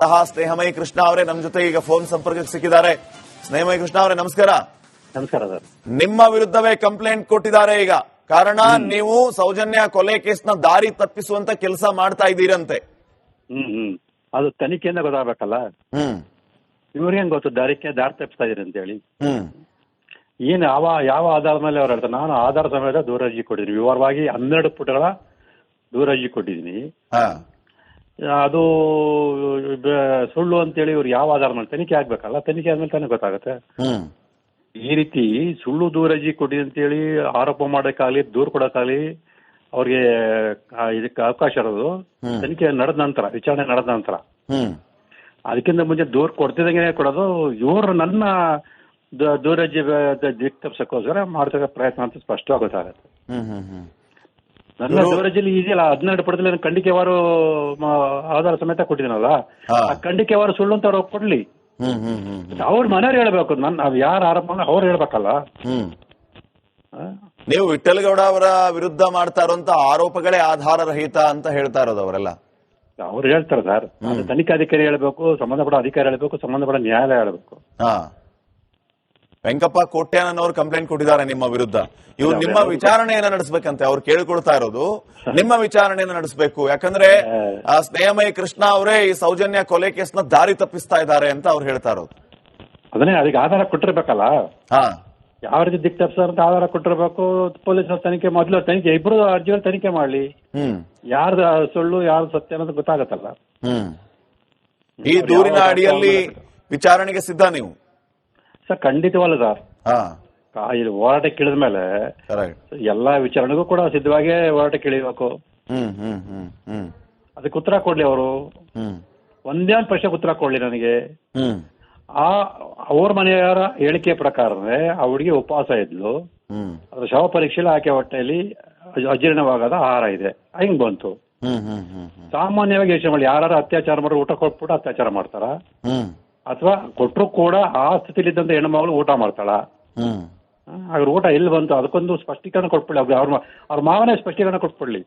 ಸ್ನೇಹಮಯಿ ಕೃಷ್ಣ ಅವರೇ ನಮ್ಮ ಜೊತೆ ಈಗ ಫೋನ್ ಸಂಪರ್ಕಕ್ಕೆ ಸಿಕ್ಕಿದ್ದಾರೆ. ಸ್ನೇಹಮಯಿ ಕೃಷ್ಣ ಅವರೇ ನಮಸ್ಕಾರ. ನಮಸ್ಕಾರ ಸರ್. ನಿಮ್ಮ ವಿರುದ್ಧವೇ ಕಂಪ್ಲೇಂಟ್ ಕೊಟ್ಟಿದ್ದಾರೆ ಈಗ. ಕಾರಣ ನೀವು ಸೌಜನ್ಯ ಕೊಲೆ ಕೇಸ್ನ ದಾರಿ ತಪ್ಪಿಸುವಂತ ಕೆಲಸ ಮಾಡ್ತಾ ಇದ್ದೀರಂತೆ. ಅದು ತನಿಖೆಯಿಂದ ಗೊತ್ತಾಗಬೇಕಲ್ಲ. ಇವ್ರಿಗೆ ಹೆಂಗ್ ಗೊತ್ತು ದಾರಿ ತಪ್ಪಿಸ್ತಾ ಇದೀರಿ ಅಂತ ಹೇಳಿ? ಏನ್ ಯಾವ ಆಧಾರದ ಮೇಲೆ ಅವ್ರು ಹೇಳ್ತಾರೆ? ನಾನು ಆಧಾರ ಸಮೇತ ದೂರ ಅರ್ಜಿ ಕೊಟ್ಟಿದ್ದೀನಿ. ವಿವರವಾಗಿ 12 ಪುಟಗಳ ದೂರ ಅರ್ಜಿ ಕೊಟ್ಟಿದ್ದೀನಿ. ಅದು ಸುಳ್ಳು ಅಂತೇಳಿ ಇವ್ರು ಯಾವ ಆಧಾರ ಮೇಲೆ ತನಿಖೆ ಆಗ್ಬೇಕಲ್ಲ. ತನಿಖೆ ಆದ್ಮೇಲೆ ತಾನೇ ಗೊತ್ತಾಗುತ್ತೆ. ಈ ರೀತಿ ಸುಳ್ಳು ದೂರಜಿ ಕೊಡಿ ಅಂತೇಳಿ ಆರೋಪ ಮಾಡೋಕ್ಕಾಗಲಿ ದೂರು ಕೊಡೋಕ್ಕಾಗಲಿ ಅವ್ರಿಗೆ ಇದಕ್ಕೆ ಅವಕಾಶ ಇರೋದು ತನಿಖೆ ನಡೆದ ನಂತರ, ವಿಚಾರಣೆ ನಡೆದ ನಂತರ. ಅದಕ್ಕಿಂತ ಮುಂಚೆ ದೂರು ಕೊಡ್ತಿದಂಗೆ ಕೊಡೋದು. ಇವರು ನನ್ನ ದೂರಜಿ ದಿಕ್ ತಪ್ಸಕ್ಕೋಸ್ಕರ ಮಾಡ್ತಕ್ಕ ಪ್ರಯತ್ನ ಅಂತ ಸ್ಪಷ್ಟವಾಗಿ ಗೊತ್ತಾಗುತ್ತೆ. ನನ್ನ ದೂರಜಿಲಿ ಇದೆಯಲ್ಲ 12 ಪುಟದಲ್ಲಿ ಖಂಡಿಕೆವಾರು ಆಧಾರ ಸಮೇತ ಕೊಟ್ಟಿದ್ದೀನಲ್ಲ, ಆ ಖಂಡಿಕೆವಾರು ಸುಳ್ಳು ಅಂತ ಅವ್ರು ಕೊಡ್ಲಿ. ಅವ್ರ ಮನೆಯವ್ರು ಹೇಳ್ಬೇಕು. ನಾವ್ ಯಾರು ಆರೋಪ ಅವ್ರು ಹೇಳ್ಬೇಕಲ್ಲ. ನೀವು ವಿಠ್ಠಲಗೌಡ ಅವರ ವಿರುದ್ಧ ಮಾಡ್ತಾ ಇರುವಂತ ಆರೋಪಗಳೇ ಆಧಾರ ರಹಿತ ಅಂತ ಹೇಳ್ತಾ ಇರೋದು ಅವರೆಲ್ಲ. ಅವ್ರು ಹೇಳ್ತಾರೆ ಸರ್. ತನಿಖಾಧಿಕಾರಿ ಹೇಳ್ಬೇಕು, ಸಂಬಂಧಪಟ್ಟ ಅಧಿಕಾರಿ ಹೇಳ್ಬೇಕು, ಸಂಬಂಧಪಟ್ಟ ನ್ಯಾಯಾಲಯ ಹೇಳ್ಬೇಕು. ವೆಂಕಪ್ಪ ಕೋಟ್ಯಾನವರು ಕಂಪ್ಲೇಂಟ್ ಕೊಟ್ಟಿದ್ದಾರೆ ನಿಮ್ಮ ವಿರುದ್ಧ. ಇವ್ರು ನಿಮ್ಮ ವಿಚಾರಣೆಯನ್ನ ನಡೆಸಬೇಕಂತೆ. ಅವ್ರು ಕೇಳಿಕೊಳ್ತಾ ಇರೋದು ನಿಮ್ಮ ವಿಚಾರಣೆಯನ್ನ ನಡೆಸಬೇಕು. ಯಾಕಂದ್ರೆ ಸ್ನೇಹಮಯಿ ಕೃಷ್ಣ ಅವರೇ ಈ ಸೌಜನ್ಯ ಕೊಲೆ ಕೇಸ್ನ ದಾರಿ ತಪ್ಪಿಸ್ತಾ ಇದ್ದಾರೆ ಅಂತ ಅವ್ರು ಹೇಳ್ತಾ ಇರೋದು. ಅದನ್ನೇ ಅದಕ್ಕೆ ಆಧಾರ ಕೊಟ್ಟಿರ್ಬೇಕಲ್ಲ. ಯಾವ ರೀತಿ ದಿಕ್ ತಪ್ಪಿಸೋದಂತ ಆಧಾರ ಕೊಟ್ಟಿರ್ಬೇಕು. ಪೊಲೀಸ್ ತನಿಖೆ ಮೊದಲು ತನಿಖೆ ಇಬ್ರು ಅರ್ಜಿಗಳು ತನಿಖೆ ಮಾಡ್ಲಿ. ಯಾರ್ದು ಸುಳ್ಳು ಯಾರ್ದು ಸತ್ಯ ಅನ್ನೋದು ಗೊತ್ತಾಗತ್ತಲ್ಲ. ಈ ದೂರಿನ ಅಡಿಯಲ್ಲಿ ವಿಚಾರಣೆಗೆ ಸಿದ್ಧ ನೀವು? ಸರ್ ಖಂಡಿತವಲ್ಲ ಸರ್. ಇಲ್ಲಿ ಹೋರಾಟಕ್ಕೆ ಇಳಿದ ಮೇಲೆ ಎಲ್ಲಾ ವಿಚಾರಣೆಗೂ ಕೂಡ ಸಿದ್ಧವಾಗೇ ಹೋರಾಟಕ್ಕೆ ಇಳಿಬೇಕು. ಅದಕ್ಕೆ ಉತ್ತರ ಕೊಡ್ಲಿ ಅವರು. ಒಂದೇ ಒಂದು ಪ್ರಶ್ನೆ ಉತ್ತರ ಕೊಡ್ಲಿ ನನಗೆ. ಅವ್ರ ಮನೆಯವರ ಹೇಳಿಕೆ ಪ್ರಕಾರನೇ ಆ ಹುಡುಗಿ ಉಪವಾಸ ಇದ್ಲು. ಅದ್ರ ಶವ ಪರೀಕ್ಷೆಯಲ್ಲಿ ಆಕೆ ಹೊಟ್ಟೆಯಲ್ಲಿ ಅಜೀರ್ಣವಾಗದ ಆಹಾರ ಇದೆ. ಹೆಂಗ್ ಬಂತು? ಸಾಮಾನ್ಯವಾಗಿ ಯೋಚನೆ ಮಾಡಿ, ಯಾರು ಅತ್ಯಾಚಾರ ಮಾಡಿ ಊಟ ಕೊಟ್ಬಿಟ್ಟು ಅತ್ಯಾಚಾರ ಮಾಡ್ತಾರ? ಅಥವಾ ಕೊಟ್ಟರು ಕೂಡ ಆ ಸ್ಥಿತಿಲಿ ಇದ್ದಂತ ಹೆಣ್ಣು ಮಗಳು ಊಟ ಮಾಡ್ತಾಳ? ಅವ್ರ ಊಟ ಎಲ್ಲಿ ಬಂತು? ಅದಕ್ಕೊಂದು ಸ್ಪಷ್ಟೀಕರಣ ಕೊಟ್ಬಿಡ್ಲಿ. ಅವ್ರ ಮಾವನೇ ಸ್ಪಷ್ಟೀಕರಣ ಕೊಟ್ಬಿಡ್ಲಿ.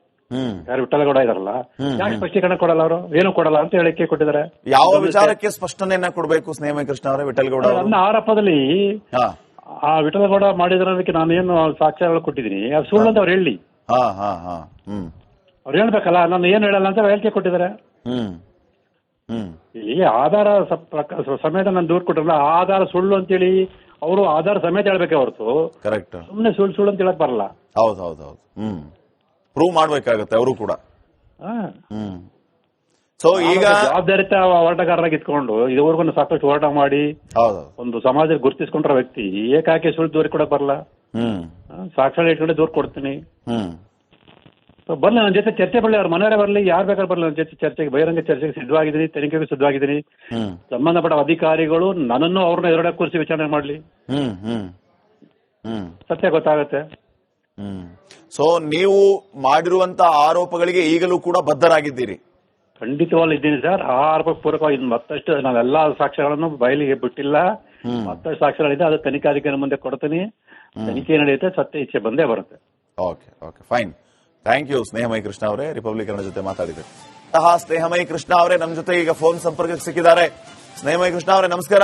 ಯಾರು ವಿಠ್ಠಲಗೌಡ ಇದಾರಲ್ಲ, ಯಾಕೆ ಸ್ಪಷ್ಟೀಕರಣ ಕೊಡಲ್ಲ? ಅವರು ಏನು ಕೊಡಲ್ಲ ಅಂತ ಹೇಳಿಕೆ ಕೊಟ್ಟಿದ್ದಾರೆ. ಯಾವ ವಿಚಾರಕ್ಕೆ ಸ್ಪಷ್ಟನೆಯನ್ನ ಕೊಡಬೇಕು ಸ್ನೇಹಮಯಿ ಕೃಷ್ಣ ಅವರೇ? ವಿಠ್ಠಲಗೌಡ ನನ್ನ ಆರೋಪದಲ್ಲಿ ಆ ವಿಠ್ಠಲಗೌಡ ಮಾಡಿದ್ರದಕ್ಕೆ ನಾನೇನು ಸಾಕ್ಷ್ಯಗಳು ಕೊಟ್ಟಿದ್ದೀನಿ, ಅದು ಸುಳ್ಳು ಅಂತ ಅವ್ರು ಹೇಳಿ. ಅವ್ರು ಹೇಳ್ಬೇಕಲ್ಲ. ನಾನು ಏನು ಹೇಳಲ್ಲ ಅಂತ ಹೇಳಿಕೆ ಕೊಟ್ಟಿದ್ದಾರೆ. ಈ ಆಧಾರ ಸಮೇತ ನಾನು ದೂರ ಕೊಟ್ಟಿರಲ್ಲ. ಆಧಾರ ಸುಳ್ಳು ಅಂತೇಳಿ ಅವರು ಆಧಾರ ಸಮೇತ ಹೇಳ್ಬೇಕೆ ಹೊರತು ಕರೆಕ್ಟ್ ಸುಮ್ಮನೆ ಸುಳ್ಳು ಅಂತ ಹೇಳಕ್ ಬರಲ್ಲ. ಹೌದು ಪ್ರೂವ್ ಮಾಡ್ಬೇಕಾಗತ್ತೆ ಅವರು ಕೂಡ. ಸೊ ಈಗ ಜವಾಬ್ದಾರಿತ ಹೋರಾಟಗಾರರಾಗಿ ಇಟ್ಕೊಂಡು ಇದುವರೆಗೂ ಸಾಕಷ್ಟು ಹೋರಾಟ ಮಾಡಿ ಒಂದು ಸಮಾಜದಲ್ಲಿ ಗುರುತಿಸ್ಕೊಂಡ್ರ ವ್ಯಕ್ತಿ ಏಕಾಕಿ ಸುಳ್ಳು ದೂರ ಕೊಡಕ್ ಬರಲ್ಲ. ಸಾಕ್ಷಾತ್ ಇಟ್ಕೊಂಡೆ ದೂರ ಕೊಡ್ತೀನಿ. ಬರ್ಲಿ, ನನ್ನ ಜೊತೆ ಚರ್ಚೆ ಬರ್ಲಿ. ಅವ್ರ ಮನೆಯವರೇ ಬರ್ಲಿ, ಯಾರು ಬೇಕಾದ್ರೆ ಬರ್ಲಿ ನನ್ನ ಜೊತೆ ಚರ್ಚೆಗೆ, ಬಹಿರಂಗ ಚರ್ಚೆಗೆ ಸಿದ್ಧವಾಗಿದ್ದೀನಿ. ತನಿಖೆಗೂ ಸಿದ್ಧವಾಗಿದ್ದೀನಿ. ಸಂಬಂಧಪಟ್ಟ ಅಧಿಕಾರಿಗಳು ನನ್ನನ್ನು ಅವ್ರನ್ನ ಎದುರುಗಡೆ ಕೂರಿಸಿ ವಿಚಾರಣೆ ಮಾಡ್ಲಿ. ಸತ್ಯ ಗೊತ್ತಾಗತ್ತೆ. ಸೊ ನೀವು ಮಾಡಿರುವಂತ ಆರೋಪಗಳಿಗೆ ಈಗಲೂ ಕೂಡ ಬದ್ಧರಾಗಿದ್ದೀರಿ? ಖಂಡಿತವಾಗ್ಲೂ ಇದ್ದೀನಿ ಸರ್. ಆ ಆರೋಪ ಪೂರಕವಾಗಿ ಮತ್ತಷ್ಟು ನಾವೆಲ್ಲಾ ಸಾಕ್ಷ್ಯಗಳನ್ನು ಬಯಲಿಗೆ ಬಿಟ್ಟಿಲ್ಲ. ಮತ್ತಷ್ಟು ಸಾಕ್ಷ್ಯಗಳಿದೆ. ಅದು ತನಿಖಾಧಿಕಾರಿ ಮುಂದೆ ಕೊಡ್ತೀನಿ. ತನಿಖೆ ನಡೆಯುತ್ತೆ, ಸತ್ಯ ಇಚ್ಛೆ ಬಂದೇ ಬರುತ್ತೆ. Okay fine. ಥ್ಯಾಂಕ್ ಯು ಸ್ನೇಹಮಯಿ ಕೃಷ್ಣ ಅವರೇ, ರಿಪಬ್ಲಿಕ್ ಕನ್ನಡ ಜೊತೆ ಮಾತಾಡಿದ್ರು. ಸ್ನೇಹಮಯಿ ಕೃಷ್ಣ ಅವರೇ ನಮ್ಮ ಜೊತೆ ಈಗ ಫೋನ್ ಸಂಪರ್ಕಕ್ಕೆ ಸಿಕ್ಕಿದ್ದಾರೆ. ಸ್ನೇಹಮಯಿ ಕೃಷ್ಣ ಅವರೇ ನಮಸ್ಕಾರ.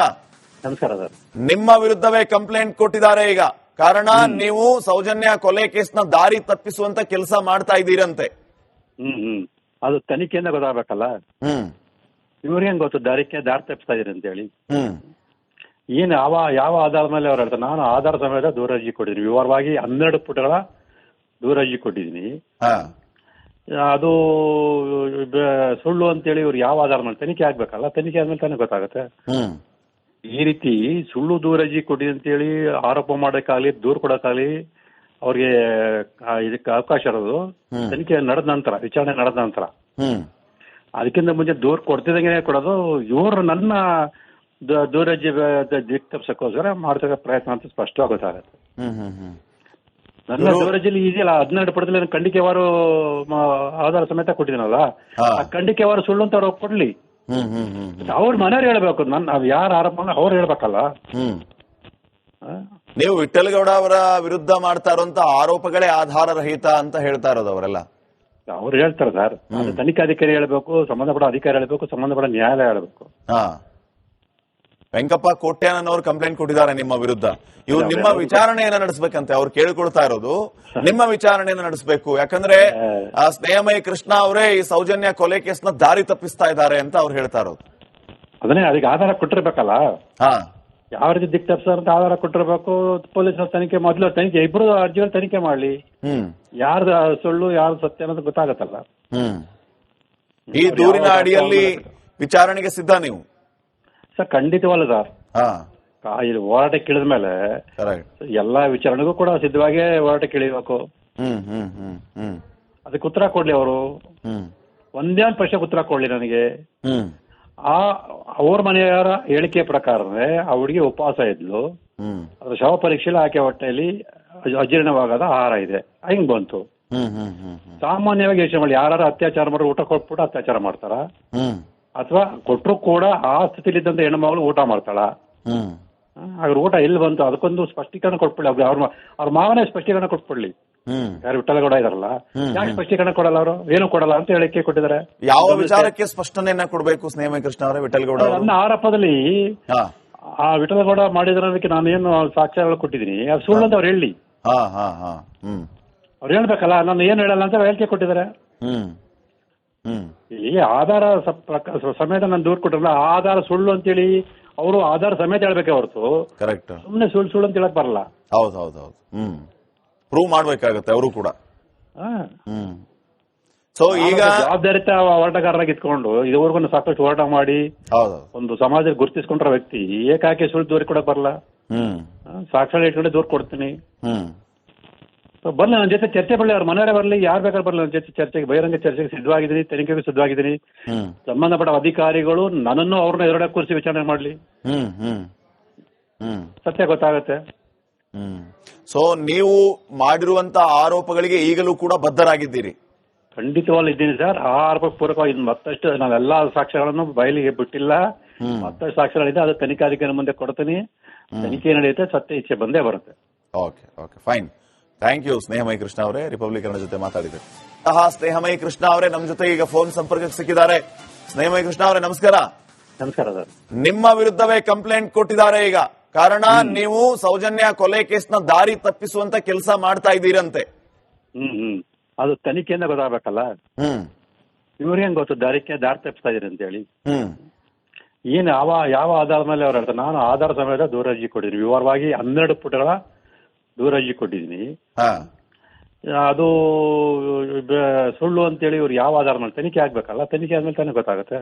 ನಮಸ್ಕಾರ ಸರ್. ನಿಮ್ಮ ವಿರುದ್ಧವೇ ಕಂಪ್ಲೇಂಟ್ ಕೊಟ್ಟಿದ್ದಾರೆ ಈಗ. ಕಾರಣ ನೀವು ಸೌಜನ್ಯ ಕೊಲೆ ಕೇಸ್ನ ದಾರಿ ತಪ್ಪಿಸುವಂತ ಕೆಲಸ ಮಾಡ್ತಾ ಇದ್ದೀರಂತೆ. ಅದು ತನಿಖೆಯಿಂದ ಗೊತ್ತಾಗಬೇಕಲ್ಲ. ಇವ್ರಿಗೆ ಹೆಂಗ್ ಗೊತ್ತು ದಾರಿ ತಪ್ಪಿಸ್ತಾ ಇದೀರಿ ಅಂತ ಹೇಳಿ? ಏನ್ ಯಾವ ಆಧಾರದ ಮೇಲೆ ಅವ್ರು ಹೇಳ್ತಾರೆ? ನಾನು ಆಧಾರ ಸಮೇತ ದೂರ ಅರ್ಜಿ ಕೊಟ್ಟಿದ್ದೀನಿ. ವಿವರವಾಗಿ 12 ಪುಟಗಳ ದೂರ ಅರ್ಜಿ ಕೊಟ್ಟಿದ್ದೀನಿ. ಅದು ಸುಳ್ಳು ಅಂತೇಳಿ ಇವ್ರು ಯಾವ ಆಧಾರ ಮೇಲೆ ತನಿಖೆ ಆಗ್ಬೇಕಲ್ಲ. ತನಿಖೆ ಆದ್ಮೇಲೆ ತಾನೇ ಗೊತ್ತಾಗುತ್ತೆ. ಈ ರೀತಿ ಸುಳ್ಳು ದೂರಜಿ ಕೊಡಿ ಅಂತೇಳಿ ಆರೋಪ ಮಾಡೋಕ್ಕಾಗಲಿ ದೂರು ಕೊಡೋಕ್ಕಾಗಲಿ ಅವ್ರಿಗೆ ಇದಕ್ಕೆ ಅವಕಾಶ ಇರೋದು ತನಿಖೆ ನಡೆದ ನಂತರ, ವಿಚಾರಣೆ ನಡೆದ ನಂತರ. ಅದಕ್ಕಿಂತ ಮುಂಚೆ ದೂರು ಕೊಡ್ತಿದಂಗೆ ಕೊಡೋದು. ಇವರು ನನ್ನ ದೂರಜಿ ದಿಕ್ ತಪ್ಸಕ್ಕೋಸ್ಕರ ಮಾಡ್ತಕ್ಕ ಪ್ರಯತ್ನ ಅಂತ ಸ್ಪಷ್ಟವಾಗಿ ಗೊತ್ತಾಗುತ್ತೆ. ನನ್ನ ದೂರಜಿಲಿ ಇದೆಯಲ್ಲ 12 ಪುಟದಲ್ಲಿ ಖಂಡಿಕೆವಾರು ಆಧಾರ ಸಮೇತ ಕೊಟ್ಟಿದ್ದೀನಲ್ಲ, ಆ ಖಂಡಿಕೆವಾರು ಸುಳ್ಳು ಅಂತ ಅವ್ರು ಕೊಡ್ಲಿ. ಅವ್ರ ಮನೆಯವ್ರು ಹೇಳ್ಬೇಕು. ನಾವ್ ಯಾರು ಆರೋಪ ಅವ್ರು ಹೇಳ್ಬೇಕಲ್ಲ. ನೀವು ವಿಠ್ಠಲಗೌಡ ಅವರ ವಿರುದ್ಧ ಮಾಡ್ತಾ ಇರುವಂತ ಆರೋಪಗಳೇ ಆಧಾರ ರಹಿತ ಅಂತ ಹೇಳ್ತಾ ಇರೋದು ಅವರೆಲ್ಲ. ಅವ್ರು ಹೇಳ್ತಾರೆ ಸರ್, ಅದು ತನಿಖಾಧಿಕಾರಿ ಹೇಳ್ಬೇಕು, ಸಂಬಂಧಪಟ್ಟ ಅಧಿಕಾರಿ ಹೇಳ್ಬೇಕು, ಸಂಬಂಧಪಟ್ಟ ನ್ಯಾಯಾಲಯ ಹೇಳ್ಬೇಕು. ಹಾ, ವೆಂಕಪ್ಪ ಕೋಟ್ಯಾನವರು ಕಂಪ್ಲೇಂಟ್ ಕೊಟ್ಟಿದ್ದಾರೆ ನಿಮ್ಮ ವಿರುದ್ಧ. ಇವ್ರು ನಿಮ್ಮ ವಿಚಾರಣೆಯನ್ನ ನಡೆಸಬೇಕಂತೆ. ಅವ್ರು ಕೇಳಿಕೊಳ್ತಾ ಇರೋದು ನಿಮ್ಮ ವಿಚಾರಣೆಯನ್ನ ನಡೆಸಬೇಕು. ಯಾಕಂದ್ರೆ ಆ ಸ್ನೇಹಮಯಿ ಕೃಷ್ಣ ಅವರೇ ಈ ಸೌಜನ್ಯ ಕೊಲೆ ಕೇಸ್ನ ದಾರಿ ತಪ್ಪಿಸ್ತಾ ಇದ್ದಾರೆ ಅಂತ ಅವ್ರು ಹೇಳ್ತಾ ಇರೋದು. ಅದನ್ನೇ, ಅದಕ್ಕೆ ಆಧಾರ ಕೊಟ್ಟಿರ್ಬೇಕಲ್ಲ. ಹಾ, ಯಾವ ರೀತಿ ದಿಕ್ ತಪ್ಪಿಸ್ತಾರೆ ಅಂತ ಆಧಾರ ಕೊಟ್ಟಿರ್ಬೇಕು. ಪೊಲೀಸ್ ತನಿಖೆ, ಮೊದಲು ತನಿಖೆ, ಇಬ್ರು ಅರ್ಜಿಗಳು ತನಿಖೆ ಮಾಡ್ಲಿ, ಯಾರ್ದು ಸುಳ್ಳು ಯಾರ್ದು ಸತ್ಯ ಅನ್ನೋದು ಗೊತ್ತಾಗತ್ತಲ್ಲ. ಈ ದೂರಿನ ಅಡಿಯಲ್ಲಿ ವಿಚಾರಣೆಗೆ ಸಿದ್ಧ ನೀವು? ಸರ್ ಖಂಡಿತವಲ್ಲ ಸರ್. ಇಲ್ಲಿ ಹೋರಾಟಕ್ಕೆ ಇಳಿದ ಮೇಲೆ ಎಲ್ಲಾ ವಿಚಾರಣೆಗೂ ಕೂಡ ಸಿದ್ಧವಾಗಿ ಹೋರಾಟಕ್ಕೆ ಇಳಿಬೇಕು. ಅದಕ್ಕೆ ಉತ್ತರ ಕೊಡ್ಲಿ ಅವರು. ಒಂದೇ ಒಂದು ಪ್ರಶ್ನೆ ಉತ್ತರ ಕೊಡ್ಲಿ ನನಗೆ. ಅವ್ರ ಮನೆಯವರ ಹೇಳಿಕೆ ಪ್ರಕಾರನೇ ಆ ಹುಡುಗಿ ಉಪವಾಸ ಇದ್ಲು, ಅದ್ರ ಶವ ಪರೀಕ್ಷೆಯಲ್ಲಿ ಆಕೆ ಹೊಟ್ಟೆಯಲ್ಲಿ ಅಜೀರ್ಣವಾಗದ ಆಹಾರ ಇದೆ, ಹಿಂಗ್ ಬಂತು. ಸಾಮಾನ್ಯವಾಗಿ ಯೋಚನೆ ಮಾಡಿ, ಯಾರು ಅತ್ಯಾಚಾರ ಮಾಡಿ ಊಟ ಕೊಟ್ಬಿಟ್ಟು ಅತ್ಯಾಚಾರ ಮಾಡ್ತಾರ, ಅಥವಾ ಕೊಟ್ಟರು ಕೂಡ ಆ ಸ್ಥಿತಿಲಿ ಇದ್ದಂತ ಹೆಣ್ಣು ಮಗಳು ಊಟ ಮಾಡ್ತಾಳ? ಅವ್ರ ಊಟ ಎಲ್ಲಿ ಬಂತು? ಅದಕ್ಕೊಂದು ಸ್ಪಷ್ಟೀಕರಣ ಕೊಟ್ಬಿಡ್ಲಿ. ಅವ್ರ ಮಾವನೇ ಸ್ಪಷ್ಟೀಕರಣ ಕೊಟ್ಬಿಡ್ಲಿ. ಯಾರು ವಿಠಲಗೌಡ ಇದಾರಲ್ಲ, ಯಾಕೆ ಸ್ಪಷ್ಟೀಕರಣ ಕೊಡಲ್ಲ? ಅವರು ಏನು ಕೊಡಲ್ಲ ಅಂತ ಹೇಳಿಕೆ ಕೊಟ್ಟಿದ್ದಾರೆ. ಯಾವ ವಿಚಾರಕ್ಕೆ ಸ್ಪಷ್ಟನೆಯನ್ನ ಕೊಡಬೇಕು ಸ್ನೇಹಮಯಿ ಕೃಷ್ಣ ಅವರೇ? ವಿಠಲಗೌಡ ನನ್ನ ಆರೋಪದಲ್ಲಿ ಆ ವಿಠಲಗೌಡ ಮಾಡಿದ್ರದಕ್ಕೆ ನಾನೇನು ಸಾಕ್ಷ್ಯಗಳು ಕೊಟ್ಟಿದ್ದೀನಿ, ಅದು ಸುಳ್ಳು ಅಂತ ಅವ್ರು ಹೇಳಿ. ಅವ್ರು ಹೇಳ್ಬೇಕಲ್ಲ, ನಾನು ಏನು ಹೇಳಲ್ಲ ಅಂತ ಹೇಳಿಕೆ ಕೊಟ್ಟಿದ್ದಾರೆ. ಈ ಆಧಾರ ಸಮೇತ ನಾನು ದೂರ ಕೊಟ್ಟಿರಲ್ಲ, ಆಧಾರ ಸುಳ್ಳು ಅಂತೇಳಿ ಅವರು ಆಧಾರ ಸಮೇತ ಹೇಳ್ಬೇಕೆ ಹೊರತು ಕರೆಕ್ಟ್ ಸುಮ್ಮನೆ ಸುಳ್ಳು ಅಂತ ಹೇಳಕ್ ಬರಲ್ಲ. ಹೌದು ಪ್ರೂವ್ ಮಾಡ್ಬೇಕಾಗತ್ತೆ ಅವರು ಕೂಡ. ಸೊ ಈಗ ಜವಾಬ್ದಾರಿತ ಹೋರಾಟಗಾರರಾಗಿ ಇಟ್ಕೊಂಡು ಇದುವರೆಗೂ ಸಾಕಷ್ಟು ಹೋರಾಟ ಮಾಡಿ ಒಂದು ಸಮಾಜದಲ್ಲಿ ಗುರುತಿಸ್ಕೊಂಡ್ರ ವ್ಯಕ್ತಿ ಏಕಾಕಿ ಸುಳ್ಳು ದೂರ ಕೊಡಕ್ ಬರಲ್ಲ. ಸಾಕ್ಷಾತ್ ಇಟ್ಕೊಂಡೆ ದೂರ ಕೊಡ್ತೀನಿ. ಬರ್ಲಿ, ನನ್ನ ಜೊತೆ ಚರ್ಚೆ ಬರ್ಲಿ, ಅವ್ರ ಮನೆಯವರೇ ಬರ್ಲಿ, ಯಾರು ಬೇಕಾದ್ರೆ ಬರ್ಲಿ ನನ್ನ ಜೊತೆ ಚರ್ಚೆಗೆ, ಬಹಿರಂಗ ಚರ್ಚೆಗೆ ಸಿದ್ಧವಾಗಿದ್ದೀನಿ, ತನಿಖೆಗೆ ಸಿದ್ಧವಾಗಿದ್ದೀನಿ. ಸಂಬಂಧಪಟ್ಟ ಅಧಿಕಾರಿಗಳು ನನ್ನನ್ನು ಅವ್ರನ್ನ ಎದುರುಗಡೆ ಕೂರಿಸಿ ವಿಚಾರಣೆ ಮಾಡ್ಲಿ, ಸತ್ಯ ಗೊತ್ತಾಗತ್ತೆ. ಸೊ ನೀವು ಮಾಡಿರುವಂತ ಆರೋಪಗಳಿಗೆ ಈಗಲೂ ಕೂಡ ಬದ್ಧರಾಗಿದ್ದೀರಿ? ಖಂಡಿತವಾಗ್ಲೂ ಇದ್ದೀನಿ ಸರ್. ಆ ಆರೋಪ ಪೂರಕವಾಗಿ ಮತ್ತಷ್ಟು ನಾವೆಲ್ಲಾ ಸಾಕ್ಷ್ಯಗಳನ್ನು ಬಯಲಿಗೆ ಬಿಟ್ಟಿಲ್ಲ. ಮತ್ತಷ್ಟು ಸಾಕ್ಷ್ಯಗಳಿದೆ, ಅದು ತನಿಖಾಧಿಕಾರಿ ಮುಂದೆ ಕೊಡ್ತೀನಿ. ತನಿಖೆ ನಡೆಯುತ್ತೆ, ಸತ್ಯ ಇಚ್ಛೆ ಬಂದೇ ಬರುತ್ತೆ. Okay fine. ಥ್ಯಾಂಕ್ ಯು ಸ್ನೇಹಮಯಿ ಕೃಷ್ಣ ಅವರೇ, ರಿಪಬ್ಲಿಕ್ ಕನ್ನಡ ಜೊತೆ ಮಾತಾಡಿದ್ರು. ಸ್ನೇಹಮಯಿ ಕೃಷ್ಣ ಅವರೇ ನಮ್ಮ ಜೊತೆ ಈಗ ಫೋನ್ ಸಂಪರ್ಕಕ್ಕೆ ಸಿಕ್ಕಿದ್ದಾರೆ. ಸ್ನೇಹಮಯಿ ಕೃಷ್ಣ ಅವರೇ ನಮಸ್ಕಾರ. ನಮಸ್ಕಾರ ಸರ್. ನಿಮ್ಮ ವಿರುದ್ಧವೇ ಕಂಪ್ಲೇಂಟ್ ಕೊಟ್ಟಿದ್ದಾರೆ ಈಗ. ಕಾರಣ ನೀವು ಸೌಜನ್ಯ ಕೊಲೆ ಕೇಸ್ನ ದಾರಿ ತಪ್ಪಿಸುವಂತ ಕೆಲಸ ಮಾಡ್ತಾ ಇದ್ದೀರಂತೆ. ಅದು ತನಿಖೆಯಿಂದ ಗೊತ್ತಾಗಬೇಕಲ್ಲ. ಇವ್ರಿಗೆ ಗೊತ್ತು ದಾರಿ ತಪ್ಪಿಸ್ತಾ ಇದೀರಿ ಅಂತ ಹೇಳಿ. ಏನ್ ಯಾವ ಆಧಾರದ ಮೇಲೆ ಅವ್ರು ಹೇಳ್ತಾರೆ? ನಾನು ಆಧಾರ ಸಮೇತ ದೂರ ಅರ್ಜಿ ಕೊಟ್ಟಿದ್ದೀನಿ, ವಿವರವಾಗಿ 12 ಪುಟಗಳ ದೂರ ಅರ್ಜಿ ಕೊಟ್ಟಿದ್ದೀನಿ. ಅದು ಸುಳ್ಳು ಅಂತೇಳಿ ಇವ್ರು ಯಾವ ಆಧಾರ ಮೇಲೆ? ತನಿಖೆ ಆಗ್ಬೇಕಲ್ಲ, ತನಿಖೆ ಆದ್ಮೇಲೆ ತಾನೇ ಗೊತ್ತಾಗತ್ತೆ.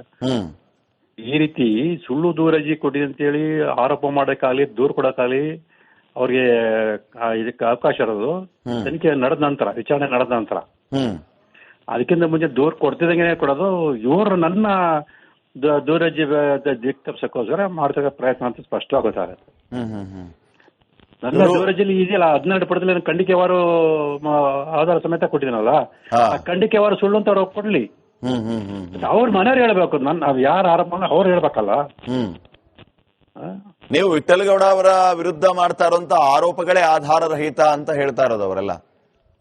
ಈ ರೀತಿ ಸುಳ್ಳು ದೂರಜಿ ಕೊಟ್ಟಿದೆ ಅಂತೇಳಿ ಆರೋಪ ಮಾಡೋಕ್ಕಾಗಲಿ ದೂರ ಕೊಡೋಕ್ಕಾಗಲಿ ಅವ್ರಿಗೆ ಇದಕ್ಕೆ ಅವಕಾಶ ಇರೋದು ತನಿಖೆ ನಡೆದ ನಂತರ, ವಿಚಾರಣೆ ನಡೆದ ನಂತರ. ಅದಕ್ಕಿಂತ ಮುಂಚೆ ದೂರ ಕೊಡ್ತಿದಂಗೆ ಕೊಡೋದು. ಇವರು ನನ್ನ ದೂರಜಿ ದಿಕ್ ತಪ್ಸಕ್ಕೋಸ್ಕರ ಮಾಡ್ತಕ್ಕ ಪ್ರಯತ್ನ ಅಂತ ಸ್ಪಷ್ಟವಾಗಿ ಗೊತ್ತಾಗುತ್ತೆ. ನನ್ನ ದೂರಜಿಲಿ ಇದೆಯಲ್ಲ 12 ಪುಟದಲ್ಲಿ ಖಂಡಿಕೆವಾರು ಆಧಾರ ಸಮೇತ ಕೊಟ್ಟಿದ್ದೀನಲ್ಲ, ಆ ಖಂಡಿಕೆವಾರು ಸುಳ್ಳು ಅಂತ ಅವ್ರು ಕೊಡ್ಲಿ. ಅವ್ರ ಮನೆಯವ್ರು ಹೇಳ್ಬೇಕು, ಯಾರು ಆರೋಪ ಅವ್ರು ಹೇಳ್ಬೇಕಲ್ಲ. ನೀವು ವಿಠಲಗೌಡ ಅವರ ವಿರುದ್ಧ ಮಾಡ್ತಾ ಇರುವಂತ ಆರೋಪಗಳೇ ಆಧಾರ ರಹಿತ ಅಂತ ಹೇಳ್ತಾ ಇರೋದು ಅವರೆಲ್ಲ?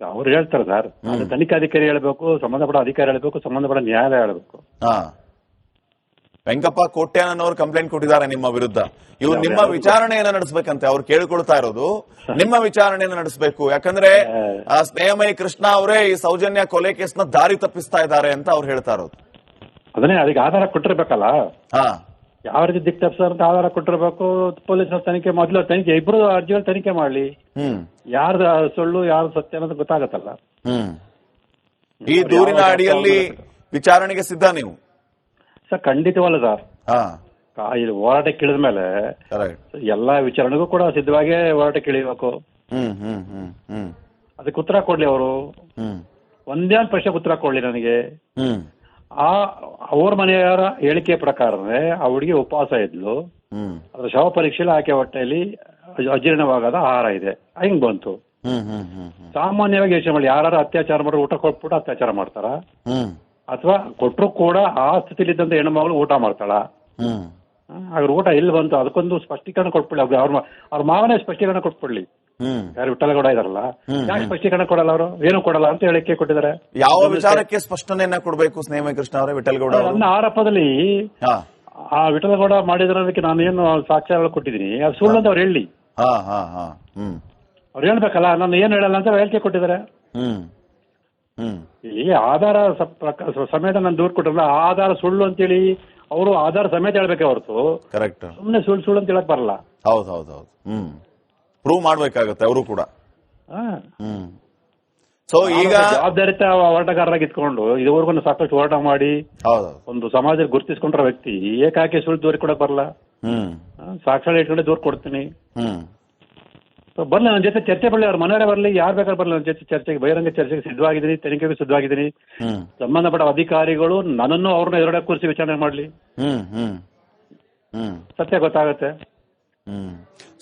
ಅವ್ರು ಹೇಳ್ತಾರೆ ಸರ್, ತನಿಖಾಧಿಕಾರಿ ಹೇಳ್ಬೇಕು, ಸಂಬಂಧಪಟ್ಟ ಅಧಿಕಾರಿ ಹೇಳ್ಬೇಕು, ಸಂಬಂಧಪಟ್ಟ ನ್ಯಾಯಾಲಯ ಹೇಳ್ಬೇಕು. ವೆಂಕಪ್ಪ ಕೋಟ್ಯಾನವರು ಕಂಪ್ಲೇಂಟ್ ಕೊಟ್ಟಿದ್ದಾರೆ ನಿಮ್ಮ ವಿರುದ್ಧ. ಇವ್ರು ನಿಮ್ಮ ವಿಚಾರಣೆಯನ್ನ ನಡೆಸಬೇಕಂತೆ. ಅವ್ರು ಕೇಳಿಕೊಳ್ತಾ ಇರೋದು ನಿಮ್ಮ ವಿಚಾರಣೆಯನ್ನ ನಡೆಸಬೇಕು. ಯಾಕಂದ್ರೆ ಆ ಸ್ನೇಹಮಯಿ ಕೃಷ್ಣ ಅವರೇ ಈ ಸೌಜನ್ಯ ಕೊಲೆ ಕೇಸ್ನ ದಾರಿ ತಪ್ಪಿಸ್ತಾ ಇದ್ದಾರೆ ಅಂತ ಅವ್ರು ಹೇಳ್ತಾ ಇರೋದು. ಅದನ್ನೇ, ಅದಕ್ಕೆ ಆಧಾರ ಕೊಟ್ಟಿರ್ಬೇಕಲ್ಲ. ಯಾವ ರೀತಿ ದಿಕ್ ತಪ್ಪಿಸ್ತಾರೆ ಅಂತ ಆಧಾರ ಕೊಟ್ಟಿರ್ಬೇಕು. ಪೊಲೀಸ್ ತನಿಖೆ, ಮೊದಲು ತನಿಖೆ, ಇಬ್ರು ಅರ್ಜಿಗಳು ತನಿಖೆ ಮಾಡ್ಲಿ, ಯಾರ್ದು ಸುಳ್ಳು ಯಾರ್ದು ಸತ್ಯ ಅನ್ನೋದು ಗೊತ್ತಾಗತ್ತಲ್ಲ. ಈ ದೂರಿನ ಅಡಿಯಲ್ಲಿ ವಿಚಾರಣೆಗೆ ಸಿದ್ಧ ನೀವು? ಸರ್ ಖಂಡಿತವಲ್ಲ ಸರ್. ಇಲ್ಲಿ ಹೋರಾಟಕ್ಕೆ ಇಳಿದ ಮೇಲೆ ಎಲ್ಲಾ ವಿಚಾರಣೆಗೂ ಕೂಡ ಸಿದ್ಧವಾಗಿ ಹೋರಾಟಕ್ಕೆ ಇಳಿಬೇಕು. ಅದಕ್ಕೆ ಉತ್ತರ ಕೊಡ್ಲಿ ಅವರು. ಒಂದೇ ಒಂದು ಪ್ರಶ್ನೆ ಉತ್ತರ ಕೊಡ್ಲಿ ನನಗೆ. ಅವ್ರ ಮನೆಯವರ ಹೇಳಿಕೆ ಪ್ರಕಾರನೇ ಆ ಹುಡುಗಿ ಉಪವಾಸ ಇದ್ಲು, ಅದ್ರ ಶವ ಪರೀಕ್ಷೆಯಲ್ಲಿ ಆಕೆ ಹೊಟ್ಟೆಯಲ್ಲಿ ಅಜೀರ್ಣವಾಗದ ಆಹಾರ ಇದೆ, ಹಿಂಗ್ ಬಂತು. ಸಾಮಾನ್ಯವಾಗಿ ಯೋಚನೆ ಮಾಡಿ, ಯಾರು ಅತ್ಯಾಚಾರ ಮಾಡಿ ಊಟ ಕೊಟ್ಬಿಟ್ಟು ಅತ್ಯಾಚಾರ ಮಾಡ್ತಾರ, ಅಥವಾ ಕೊಟ್ಟರು ಕೂಡ ಆ ಸ್ಥಿತಿಲಿ ಇದ್ದಂತ ಹೆಣ್ಣು ಮಗಳು ಊಟ ಮಾಡ್ತಾಳ? ಅವ್ರ ಊಟ ಎಲ್ಲಿ ಬಂತು ಅದಕ್ಕೊಂದು ಸ್ಪಷ್ಟೀಕರಣ ಕೊಟ್ಬಿಡ್ಲಿ. ಅವ್ರ ಮಾವನೇ ಸ್ಪಷ್ಟೀಕರಣ ಕೊಟ್ಬಿಡ್ಲಿ. ಯಾರು ವಿಠಲಗೌಡ ಇದಾರಲ್ಲ, ಯಾಕೆ ಸ್ಪಷ್ಟೀಕರಣ ಕೊಡಲ್ಲ ಅವರು, ಏನು ಕೊಡಲ್ಲ ಅಂತ ಹೇಳಿಕೆ ಕೊಟ್ಟಿದ್ದಾರೆ. ಯಾವ ವಿಚಾರಕ್ಕೆ ಸ್ಪಷ್ಟನೆಯನ್ನ ಕೊಡಬೇಕು ಸ್ನೇಹಮಯ ಕೃಷ್ಣ ಅವರೇ ವಿಠಲಗೌಡ ಅವರು? ನನ್ನ ಆರೋಪದಲ್ಲಿ ಆ ವಿಠಲಗೌಡ ಮಾಡಿದ್ರದಕ್ಕೆ ನಾನೇನು ಸಾಕ್ಷ್ಯಗಳು ಕೊಟ್ಟಿದ್ದೀನಿ, ಅದು ಸುಳ್ಳು ಅಂತ ಅವ್ರು ಹೇಳಿ. ಅವ್ರು ಹೇಳ್ಬೇಕಲ್ಲ, ನಾನು ಏನು ಹೇಳಲ್ಲ ಅಂತ ಹೇಳಿಕೆ ಕೊಟ್ಟಿದ್ದಾರೆ. ಇಲ್ಲಿ ಆಧಾರ ಸಮೇತ ನಾನು ದೂರ ಕೊಟ್ಟಿರಲ್ಲ, ಆಧಾರ ಸುಳ್ಳು ಅಂತೇಳಿ ಅವರು ಆಧಾರ ಸಮೇತ ಹೇಳ್ಬೇಕೆ ಹೊರತು ಕರೆಕ್ಟ್ ಸುಮ್ಮನೆ ಸುಳ್ಳು ಅಂತ ಹೇಳಕ್ ಬರಲ್ಲ. ಹೌದು ಪ್ರೂವ್ ಮಾಡ್ಬೇಕಾಗತ್ತೆ ಅವರು ಕೂಡ. ಸೊ ಈಗ ಜವಾಬ್ದಾರಿತ ಹೋರಾಟಗಾರರಾಗಿ ಇದ್ಕೊಂಡು ಇದುವರೆಗೂ ಸಾಕಷ್ಟು ಹೋರಾಟ ಮಾಡಿ ಒಂದು ಸಮಾಜದಲ್ಲಿ ಗುರುತಿಸ್ಕೊಂಡ್ರ ವ್ಯಕ್ತಿ ಏಕಾಕಿ ಸುಳ್ಳು ದೂರ ಕೊಡಕ್ ಬರಲ್ಲ. ಸಾಕ್ಷರ ಇಟ್ಕೊಂಡೆ ದೂರ ಕೊಡ್ತೀನಿ. ಬರ್ಲಿ ನನ್ನ ಜೊತೆ ಚರ್ಚೆ ಬರಲಿ, ಅವ್ರ ಮನೆಯವರೇ ಬರಲಿ, ಯಾರು ಬೇಕಾದ್ರೆ ಬರಲಿ ನನ್ನ ಜೊತೆ ಚರ್ಚೆಗೆ, ಬಹಿರಂಗ ಚರ್ಚೆಗೆ ಸಿದ್ಧವಾಗಿದ್ದೀನಿ, ತನಿಖೆಗೆ ಸಿದ್ಧವಾಗಿದ್ದೀನಿ. ಸಂಬಂಧಪಟ್ಟ ಅಧಿಕಾರಿಗಳು ನನ್ನನ್ನು ಅವ್ರನ್ನ ಎದುರುಗಡೆ ಕೂರಿಸಿ ವಿಚಾರಣೆ ಮಾಡ್ಲಿ, ಸತ್ಯ ಗೊತ್ತಾಗತ್ತೆ.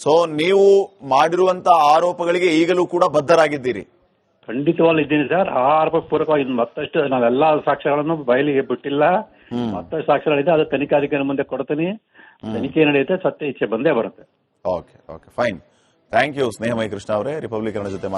ಸೊ ನೀವು ಮಾಡಿರುವಂತ ಆರೋಪಗಳಿಗೆ ಈಗಲೂ ಕೂಡ ಬದ್ಧರಾಗಿದ್ದೀರಿ? ಖಂಡಿತವಾಗ್ಲೂ ಇದ್ದೀನಿ ಸರ್. ಆ ಆರೋಪ ಪೂರಕವಾಗಿ ಮತ್ತಷ್ಟು ನಾವೆಲ್ಲಾ ಸಾಕ್ಷ್ಯಗಳನ್ನು ಬಯಲಿಗೆ ಬಿಟ್ಟಿಲ್ಲ. ಮತ್ತಷ್ಟು ಸಾಕ್ಷ್ಯಗಳಿದೆ, ಅದು ತನಿಖಾಧಿಕಾರಿ ಮುಂದೆ ಕೊಡ್ತೀನಿ. ತನಿಖೆ ನಡೆಯುತ್ತೆ, ಸತ್ಯ ಇಚ್ಛೆ ಬಂದೇ ಬರುತ್ತೆ. Okay fine. Thank you Snehamaya Krishna ಅವರೇ, ರಿಪಬ್ಲಿಕ್ ಕನ್ನಡ ಜೊತೆ